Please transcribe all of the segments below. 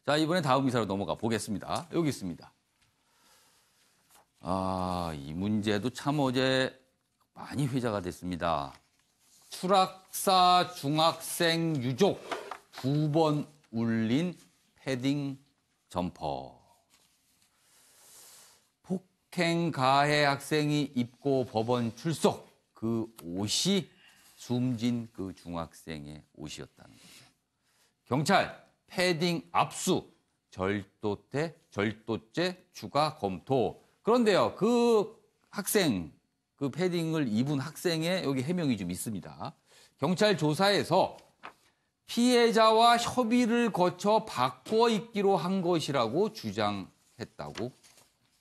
자, 이번에 다음 기사로 넘어가 보겠습니다. 여기 있습니다. 이 문제도 참 어제 많이 회자가 됐습니다. 추락사 중학생 유족 9번 울린 패딩 점퍼. 폭행 가해 학생이 입고 법원 출석. 그 옷이 숨진 그 중학생의 옷이었다는 거죠. 경찰 패딩 압수, 절도죄 추가 검토. 그런데요, 그 학생, 그 패딩을 입은 학생의 여기 해명이 좀 있습니다. 경찰 조사에서 피해자와 협의를 거쳐 바꿔 입기로 한 것이라고 주장했다고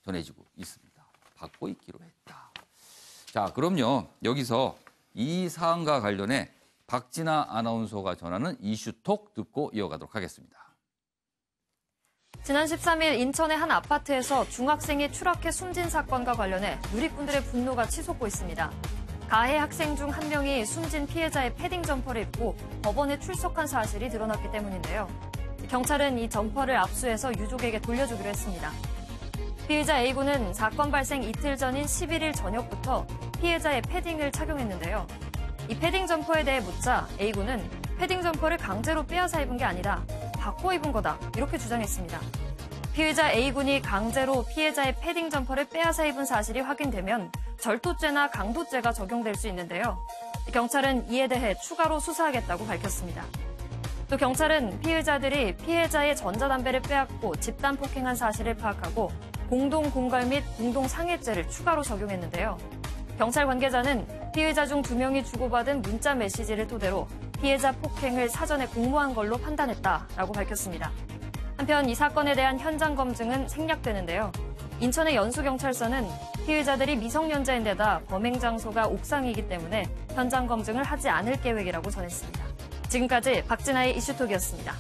전해지고 있습니다. 바꿔 입기로 했다. 자, 그럼요. 여기서 이 사안과 관련해 박진아 아나운서가 전하는 이슈톡 듣고 이어가도록 하겠습니다. 지난 13일 인천의 한 아파트에서 중학생이 추락해 숨진 사건과 관련해 누리꾼들의 분노가 치솟고 있습니다. 가해 학생 중 한 명이 숨진 피해자의 패딩 점퍼를 입고 법원에 출석한 사실이 드러났기 때문인데요. 경찰은 이 점퍼를 압수해서 유족에게 돌려주기로 했습니다. 피해자 A군은 사건 발생 이틀 전인 11일 저녁부터 피해자의 패딩을 착용했는데요. 이 패딩 점퍼에 대해 묻자 A군은 패딩 점퍼를 강제로 빼앗아 입은 게 아니라 바꿔 입은 거다, 이렇게 주장했습니다. 피해자 A군이 강제로 피해자의 패딩 점퍼를 빼앗아 입은 사실이 확인되면 절도죄나 강도죄가 적용될 수 있는데요. 경찰은 이에 대해 추가로 수사하겠다고 밝혔습니다. 또 경찰은 피해자들이 피해자의 전자담배를 빼앗고 집단 폭행한 사실을 파악하고 공동 공갈 및 공동 상해죄를 추가로 적용했는데요. 경찰 관계자는 피해자 중 2명이 주고받은 문자 메시지를 토대로 피해자 폭행을 사전에 공모한 걸로 판단했다라고 밝혔습니다. 한편 이 사건에 대한 현장 검증은 생략되는데요. 인천의 연수경찰서는 피해자들이 미성년자인데다 범행 장소가 옥상이기 때문에 현장 검증을 하지 않을 계획이라고 전했습니다. 지금까지 박진아의 이슈톡이었습니다.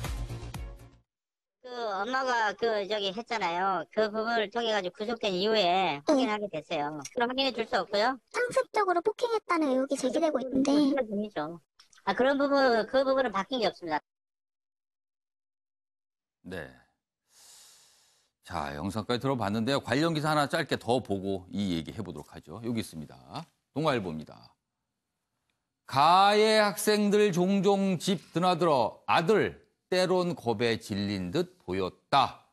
엄마가 했잖아요. 그 부분을 통해가지고 구속된 이후에 확인하게 됐어요. 그럼 확인해 줄 수 없고요. 상습적으로 폭행했다는 의혹이 제기되고 있는데. 그런 분이죠. 그런 부분, 그 부분은 바뀐 게 없습니다. 네. 자, 영상까지 들어봤는데요. 관련 기사 하나 짧게 더 보고 이 얘기 해보도록 하죠. 여기 있습니다. 동아일보입니다. 가해 학생들 종종 집 드나들어 아들 때론 겁에 질린 듯 보였다.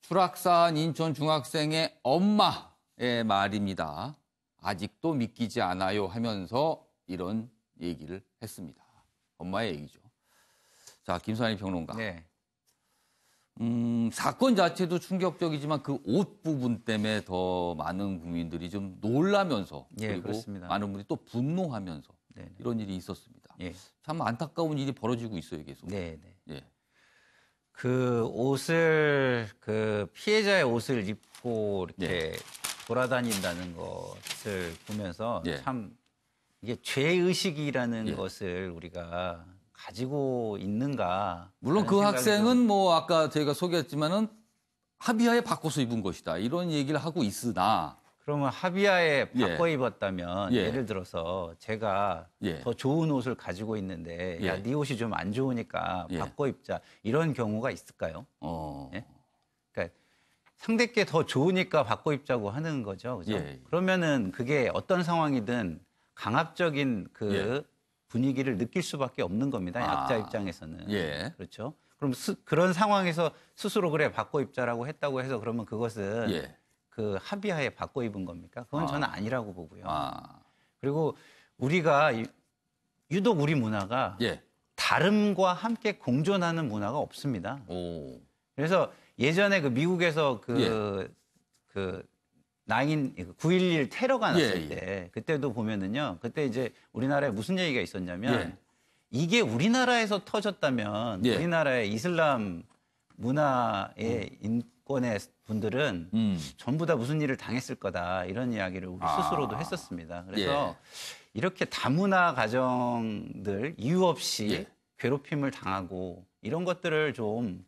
추락사한 인천 중학생의 엄마의 말입니다. 아직도 믿기지 않아요 하면서 이런 얘기를 했습니다. 엄마의 얘기죠. 자, 김선희 평론가. 네. 사건 자체도 충격적이지만 그 옷 부분 때문에 더 많은 국민들이 좀 놀라면서 그리고 그렇습니다. 많은 분들이 또 분노하면서 네네. 이런 일이 있었습니다. 예. 참 안타까운 일이 벌어지고 있어요, 계속. 네네. 예. 그 옷을 피해자의 옷을 입고 이렇게 돌아다닌다는 것을 보면서 참 이게 죄의식이라는 것을 우리가 가지고 있는가. 물론 그 학생은 뭐 아까 저희가 소개했지만은 합의하에 바꿔서 입은 것이다. 이런 얘기를 하고 있으나. 그러면 합의하에 바꿔 입었다면 예를 들어서 제가 더 좋은 옷을 가지고 있는데 야, 네 옷이 좀 안 좋으니까 바꿔 입자. 이런 경우가 있을까요? 예? 그러니까 상대께 더 좋으니까 바꿔 입자고 하는 거죠. 그죠? 그러면은 그게 어떤 상황이든 강압적인 분위기를 느낄 수밖에 없는 겁니다. 약자 입장에서는. 그렇죠. 그럼 그런 상황에서 스스로 그래 바꿔 입자라고 했다고 해서 그러면 그것은 그 합의하에 바꿔 입은 겁니까? 그건 저는 아니라고 보고요. 그리고 우리가 유독 우리 문화가 다름과 함께 공존하는 문화가 없습니다. 그래서 예전에 그 미국에서 9.11 테러가 났을 때 그때도 보면은요. 그때 이제 우리나라에 무슨 얘기가 있었냐면 이게 우리나라에서 터졌다면 우리나라의 이슬람 문화의 인권의 분들은 전부 다 무슨 일을 당했을 거다. 이런 이야기를 우리 스스로도 했었습니다. 그래서 이렇게 다문화 가정들 이유 없이 괴롭힘을 당하고 이런 것들을 좀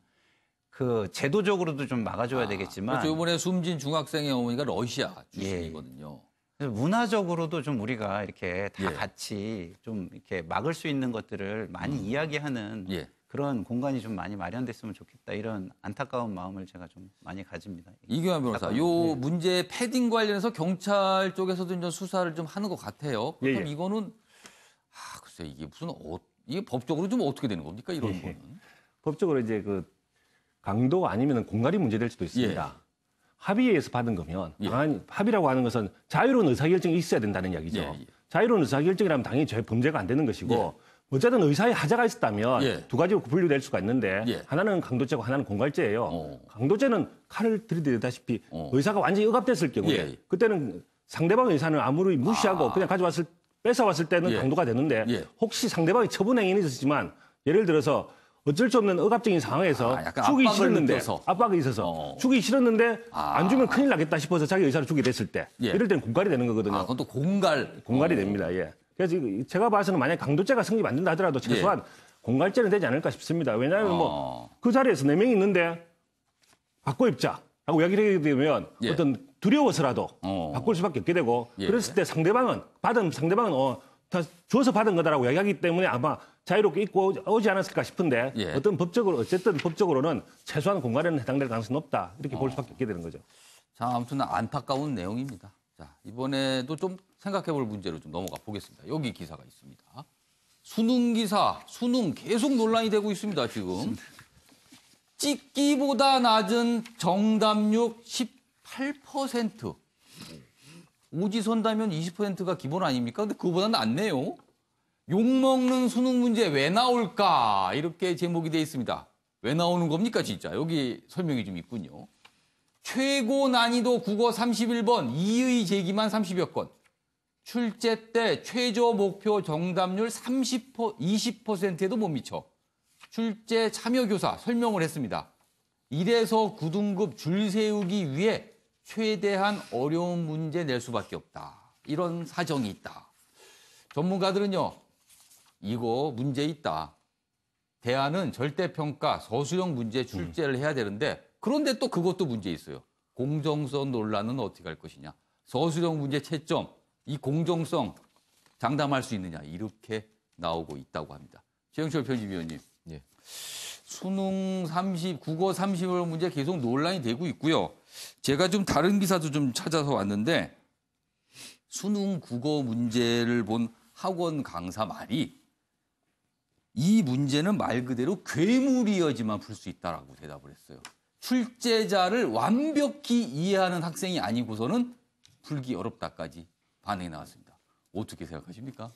제도적으로도 좀 막아줘야 되겠지만. 그렇죠. 이번에 숨진 중학생의 어머니가 러시아 출신이거든요. 그래서 문화적으로도 좀 우리가 이렇게 다 같이 좀 이렇게 막을 수 있는 것들을 많이 이야기하는 그런 공간이 좀 많이 마련됐으면 좋겠다. 이런 안타까운 마음을 제가 좀 많이 가집니다. 이규환 변호사, 요 문제 패딩 관련해서 경찰 쪽에서도 이제 수사를 좀 하는 것 같아요. 그럼 이거는 글쎄 이게 무슨 이게 법적으로 좀 어떻게 되는 겁니까? 이런 거는. 법적으로 이제 그 강도 아니면 공갈이 문제될 수도 있습니다. 합의에서 받은 거면 당연히 합의라고 하는 것은 자유로운 의사결정이 있어야 된다는 이야기죠. 자유로운 의사결정이라면 당연히 범죄가 안 되는 것이고 어쨌든 의사의 하자가 있었다면 두 가지로 분류될 수가 있는데 하나는 강도죄고 하나는 공갈죄예요. 강도죄는 칼을 들이대다시피 의사가 완전히 억압됐을 경우에 그때는 상대방 의사는 아무리 무시하고 그냥 뺏어왔을 때는 강도가 되는데 혹시 상대방이 처분 행위는 있었지만 예를 들어서 어쩔 수 없는 억압적인 상황에서 죽이 싫었는데 압박이 있어서 죽이 싫었는데 안 주면 큰일 나겠다 싶어서 자기 의사를 주게 됐을 때 이럴 때는 공갈이 되는 거거든요. 그건 또 공갈이 됩니다. 그래서 제가 봐서는 만약 강도죄가 성립 안 된다 하더라도 최소한 공갈죄는 되지 않을까 싶습니다. 왜냐하면 그 자리에서 4명이 있는데 바꿔 입자라고 이야기를 하게 되면 어떤 두려워서라도 바꿀 수밖에 없게 되고 그랬을 때 상대방은 다 주어서 받은 거다라고 이야기하기 때문에 아마 자유롭게 입고 오지 않았을까 싶은데 어쨌든 법적으로는 최소한 공갈에는 해당될 가능성이 높다. 이렇게 볼 수밖에 없게 되는 거죠. 자, 아무튼 안타까운 내용입니다. 자, 이번에도 좀 생각해 볼 문제로 좀 넘어가 보겠습니다. 여기 기사가 있습니다. 수능 계속 논란이 되고 있습니다, 지금. 찍기보다 낮은 정답률 18%. 오지선다면 20%가 기본 아닙니까? 근데 그거보다 낫네요. 욕먹는 수능 문제 왜 나올까? 이렇게 제목이 되어 있습니다. 왜 나오는 겁니까, 진짜? 여기 설명이 좀 있군요. 최고 난이도 국어 31번, 이의 제기만 30여 건. 출제 때 최저 목표 정답률 20%에도 못 미쳐. 출제 참여 교사 설명을 했습니다. 1에서 9등급 줄 세우기 위해 최대한 어려운 문제 낼 수밖에 없다. 이런 사정이 있다. 전문가들은요. 이거 문제 있다. 대안은 절대평가 서술형 문제 출제를 해야 되는데 그런데 또 그것도 문제 있어요. 공정성 논란은 어떻게 할 것이냐. 서술형 문제 채점, 이 공정성 장담할 수 있느냐. 이렇게 나오고 있다고 합니다. 최영철 편집위원님. 수능 국어 30월 문제 계속 논란이 되고 있고요. 제가 좀 다른 기사도 좀 찾아서 왔는데 수능 국어 문제를 본 학원 강사 말이 이 문제는 말 그대로 괴물이어야지만 풀 수 있다라고 대답을 했어요. 출제자를 완벽히 이해하는 학생이 아니고서는 풀기 어렵다까지 반응이 나왔습니다. 어떻게 생각하십니까?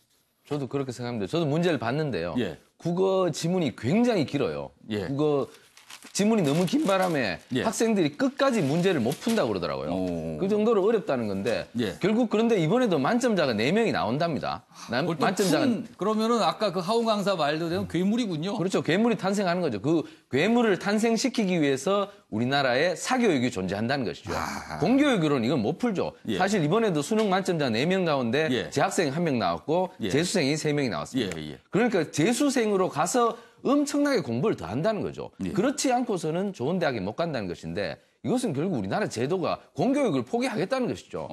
저도 그렇게 생각합니다. 저도 문제를 봤는데요. 국어 지문이 굉장히 길어요. 국어 지문이 너무 긴 바람에 학생들이 끝까지 문제를 못 푼다고 그러더라고요. 그 정도로 어렵다는 건데 결국 그런데 이번에도 만점자가 4명이 나온답니다. 그러면은 아까 그 하웅 강사 말대로 괴물이군요. 그렇죠. 괴물이 탄생하는 거죠. 그 괴물을 탄생시키기 위해서 우리나라에 사교육이 존재한다는 것이죠. 공교육으로는 이건 못 풀죠. 사실 이번에도 수능 만점자 4명 가운데 재학생 1명 나왔고 재수생이 3명이 나왔습니다. 그러니까 재수생으로 가서 엄청나게 공부를 더 한다는 거죠. 그렇지 않고서는 좋은 대학에 못 간다는 것인데 이것은 결국 우리나라 제도가 공교육을 포기하겠다는 것이죠.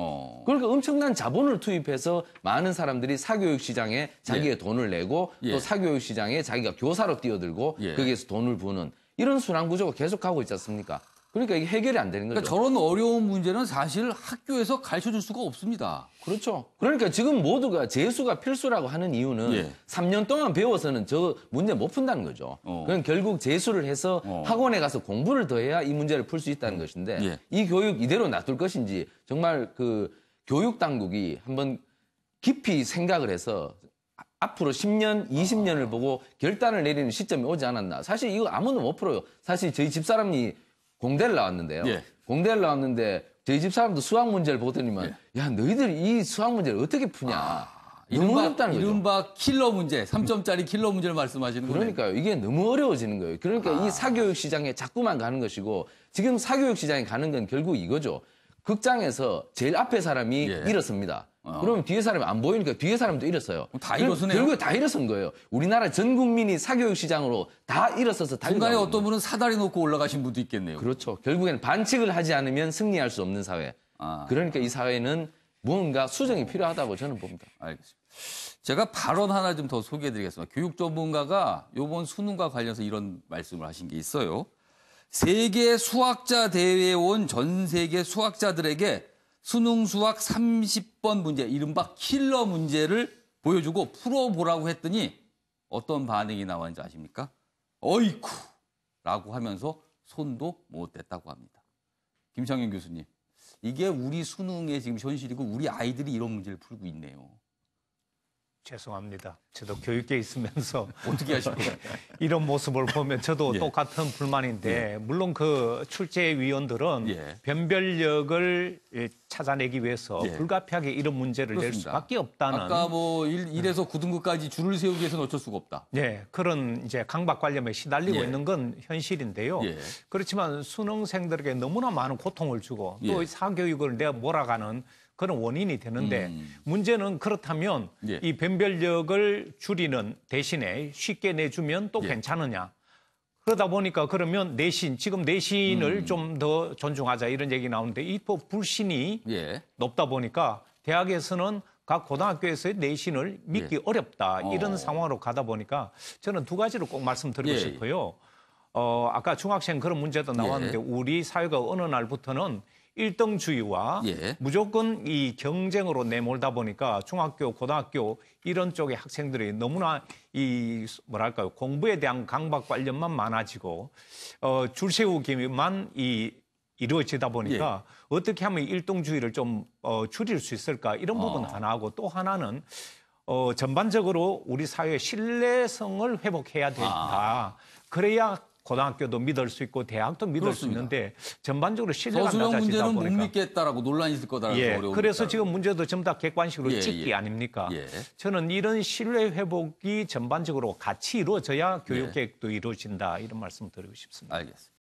그러니까 엄청난 자본을 투입해서 많은 사람들이 사교육 시장에 자기의 돈을 내고 또 사교육 시장에 자기가 교사로 뛰어들고 거기에서 돈을 버는 이런 순환 구조가 계속하고 있지 않습니까? 그러니까 이게 해결이 안 되는 거죠. 그러니까 저런 어려운 문제는 사실 학교에서 가르쳐줄 수가 없습니다. 그렇죠. 그러니까 지금 모두가 재수가 필수라고 하는 이유는 3년 동안 배워서는 저 문제 못 푼다는 거죠. 그럼 결국 재수를 해서 학원에 가서 공부를 더 해야 이 문제를 풀 수 있다는 것인데 이 교육 이대로 놔둘 것인지 정말 그 교육 당국이 한번 깊이 생각을 해서 앞으로 10년, 20년을 보고 결단을 내리는 시점이 오지 않았나. 사실 이거 아무도 못 풀어요. 사실 저희 집사람이 공대를 나왔는데요. 공대를 나왔는데 저희 집 사람도 수학 문제를 보더니만 야 너희들 이 수학 문제를 어떻게 푸냐. 너무 어렵다는 거죠. 이른바 킬러 문제, 3점짜리 킬러 문제를 말씀하시는 거예요. 그러니까요. 이게 너무 어려워지는 거예요. 그러니까 이 사교육 시장에 자꾸만 가는 것이고 지금 사교육 시장에 가는 건 결국 이거죠. 극장에서 제일 앞에 사람이 일어섭니다. 그러면 뒤에 사람이 안 보이니까 뒤에 사람도 일어서요. 다 일어서네요. 결국에 다 일어선 거예요. 우리나라 전 국민이 사교육 시장으로 다 일어서서 중간에 어떤 분은 사다리 놓고 올라가신 분도 있겠네요. 그렇죠. 결국에는 반칙을 하지 않으면 승리할 수 없는 사회. 그러니까 이 사회는 무언가 수정이 필요하다고 저는 봅니다. 알겠습니다. 제가 발언 하나 좀 더 소개해드리겠습니다. 교육 전문가가 이번 수능과 관련해서 이런 말씀을 하신 게 있어요. 세계 수학자 대회에 온 전 세계 수학자들에게 수능 수학 30번 문제, 이른바 킬러 문제를 보여주고 풀어보라고 했더니 어떤 반응이 나왔는지 아십니까? 어이쿠! 라고 하면서 손도 못 댔다고 합니다. 김창현 교수님, 이게 우리 수능의 지금 현실이고 우리 아이들이 이런 문제를 풀고 있네요. 죄송합니다. 저도 교육계에 있으면서 어떻게 하실 거예요? 이런 모습을 보면 저도 예. 똑같은 불만인데 예. 물론 그 출제위원들은 예. 변별력을 찾아내기 위해서 예. 불가피하게 이런 문제를 낼 그렇습니다. 수밖에 없다는 아까 뭐 1에서 9등급까지 줄을 세우기 위해서는 어쩔 수가 없다. 예, 그런 이제 강박관념에 시달리고 예. 있는 건 현실인데요. 예. 그렇지만 수능생들에게 너무나 많은 고통을 주고 또 예. 사교육을 내가 몰아가는 그런 원인이 되는데 문제는 그렇다면 예. 이 변별력을 줄이는 대신에 쉽게 내주면 또 예. 괜찮으냐. 그러다 보니까 그러면 내신, 지금 내신을 좀 더 존중하자 이런 얘기 나오는데 이 불신이 예. 높다 보니까 대학에서는 각 고등학교에서의 내신을 믿기 예. 어렵다 이런 상황으로 가다 보니까 저는 두 가지를 꼭 말씀드리고 예. 싶어요. 아까 중학생 그런 문제도 나왔는데 예. 우리 사회가 어느 날부터는 일등주의와 예. 무조건 이 경쟁으로 내몰다 보니까 중학교, 고등학교 이런 쪽의 학생들이 너무나 이 뭐랄까요 공부에 대한 강박관념만 많아지고 줄 세우기만 이루어지다 보니까 어떻게 하면 일등주의를 좀 줄일 수 있을까 이런 부분 하나 하고 또 하나는 전반적으로 우리 사회의 신뢰성을 회복해야 된다. 그래야 고등학교도 믿을 수 있고 대학도 믿을 그렇습니다. 수 있는데 전반적으로 신뢰가 서술형 낮아지다 문제는 보니까 못 믿겠다라고 논란이 있을 거다라는 어려움이 그래서 있다는 지금 문제도 전부 다 객관식으로 예, 찍기 예. 아닙니까? 예. 저는 이런 신뢰 회복이 전반적으로 같이 이루어져야 교육 계획도 이루어진다 이런 말씀 드리고 싶습니다. 알겠습니다.